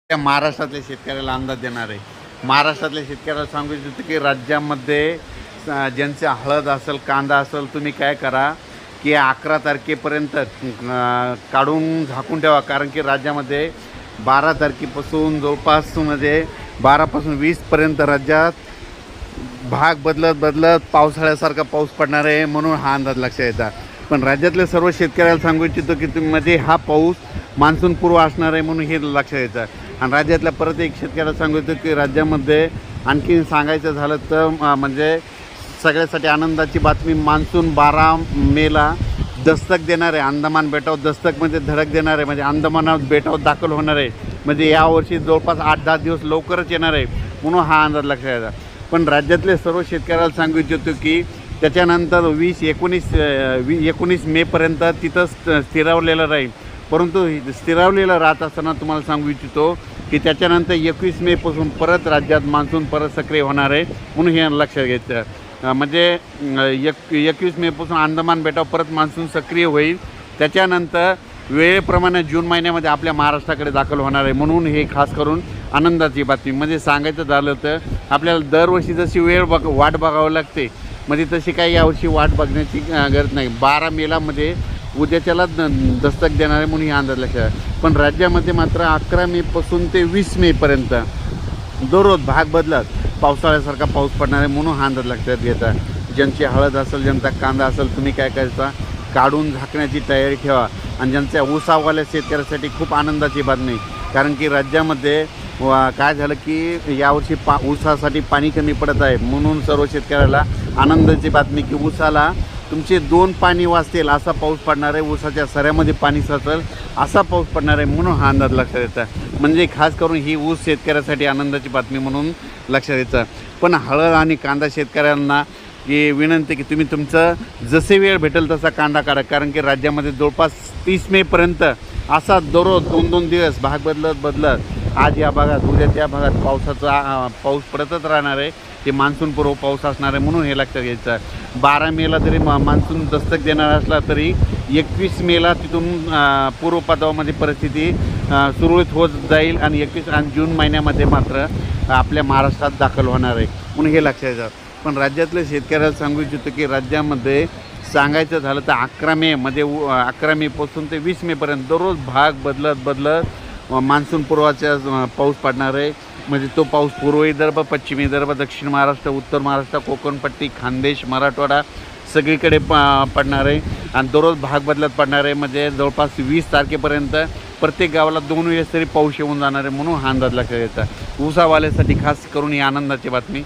त्या महाराष्ट्रातल्या शेतकऱ्याला अंदाज देणार आहे. महाराष्ट्रातल्या शेतकऱ्याला सांगू इच्छितो की राज्यामध्ये ज्यांचे हळद असेल, कांदा असेल, तुम्ही काय करा की 11 तारखेपर्यंत काढून झाकून ठेवा. कारण की राज्यामध्ये 12 तारखेपासून जवळपास 12 पासून 20पर्यंत राज्यात भाग बदलत पावसाळ्यासारखा पाऊस पडणार आहे, म्हणून हा अंदाज लक्षात येतात. पण राज्यातल्या सर्व शेतकऱ्याला सांगू इच्छितो की तुम्ही हा पाऊस मान्सून पूर्व असणार आहे, म्हणून हे लक्षात येतं. आणि राज्यातल्या परत एक शेतकऱ्याला सांगू इच्छितो की राज्यामध्ये आणखी सांगायचं झालं तर सगळ्यासाठी आनंदाची बातमी, मान्सून 12 मेला दस्तक देणार आहे. अंदमान बेटावर दस्तक म्हणजे धडक देणार आहे, म्हणजे अंदमान बेटावर दाखल होणार आहे. म्हणजे यावर्षी जवळपास 8-10 दिवस लवकरच येणार आहे, म्हणून हा अंदाज लक्षात येतात. पण राज्यातले सर्व शेतकऱ्याला सांगू इच्छितो की त्याच्यानंतर 19 मेपर्यंत तिथं स्थिरावलेलं राहील. परंतु स्थिरावलेलं राहत असताना तुम्हाला सांगू इच्छितो की त्याच्यानंतर 21 मेपासून परत राज्यात मान्सून परत सक्रिय होणार आहे, म्हणून हे लक्षात घ्यायचं. म्हणजे 21 मेपासून अंदमान बेटावर परत मान्सून सक्रिय होईल. त्याच्यानंतर वेळेप्रमाणे जून महिन्यामध्ये आपल्या महाराष्ट्राकडे दाखल होणार आहे, म्हणून हे खास करून आनंदाची बातमी. म्हणजे सांगायचं झालं तर आपल्याला दरवर्षी जशी वाट बघावं लागते, म्हणजे तशी काही यावर्षी वाट बघण्याची गरज नाही. 12 मेलामध्ये उद्याच्याला दस्तक देणार आहे, म्हणून हे अंदाज लक्षात. पण राज्यामध्ये मात्र 11 मेपासून ते 20 मेपर्यंत दररोज भाग बदलत पावसाळ्यासारखा पाऊस पडणार आहे, म्हणून हा अंदाज लक्षात घ्यायचा. ज्यांची हळद असेल, ज्यांचा कांदा असेल, तुम्ही काय करायचा, काढून झाकण्याची तयारी ठेवा. आणि ज्यांच्या ऊसावाल्या शेतकऱ्यासाठी खूप आनंदाची बातमी, कारण की राज्यामध्ये काय झालं की यावर्षी ऊसासाठी पाणी कमी पडत आहे, म्हणून सर्व शेतकऱ्याला आनंदाची बातमी की ऊसाला तुमचे 2 पाणी वाचतील असा पाऊस पडणार आहे. ऊसाच्या सऱ्यामध्ये पाणी साचेल असा पाऊस पडणार आहे, म्हणून हा अंदाज लक्षात येतात. म्हणजे खास करून ही ऊस शेतकऱ्यासाठी आनंदाची बातमी म्हणून लक्षात येतं. पण हळद आणि कांदा शेतकऱ्यांना की विनंती की तुम्ही तुमचं जसे वेळ भेटेल तसा कांदा काढा. कारण की राज्यामध्ये जवळपास 30 मेपर्यंत असा दररोज 2-2 दिवस भाग बदलत आज या भागात, उद्या त्या भागात पाऊस पडतच राहणार आहे. ते मान्सूनपूर्व पाऊस असणार आहे, म्हणून हे लक्षात घ्यायचं. 12 मेला जरी मान्सून दस्तक देणार असला तरी 21 मेला तिथून पूर्वपदावामध्ये परिस्थिती सुरळीत होत जाईल आणि 21 आणि जून महिन्यामध्ये मात्र आपल्या महाराष्ट्रात दाखल होणार आहे, म्हणून हे लक्षात येतं. पण राज्यातल्या शेतकऱ्याला सांगू इच्छितो की राज्यामध्ये सांगायचं झालं तर 11 मेपासून ते 20 मेपर्यंत दररोज भाग बदलत मान्सून पूर्वाचा पाऊस पडणार आहे. म्हणजे तो पाऊस पूर्व विदर्भ, पश्चिम विदर्भ, दक्षिण महाराष्ट्र, उत्तर महाराष्ट्र, कोकणपट्टी, खानदेश, मराठवाडा सगळीकडे पडणार आहे. आणि दररोज भाग बदलत पडणार आहे. म्हणजे जवळपास 20 तारखेपर्यंत प्रत्येक गावाला 2 वेळेस तरी पाऊस येऊन जाणार आहे, म्हणून हा अंदाज लक्षात येतात. ऊसावाल्यासाठी खास करून ही आनंदाची बातमी.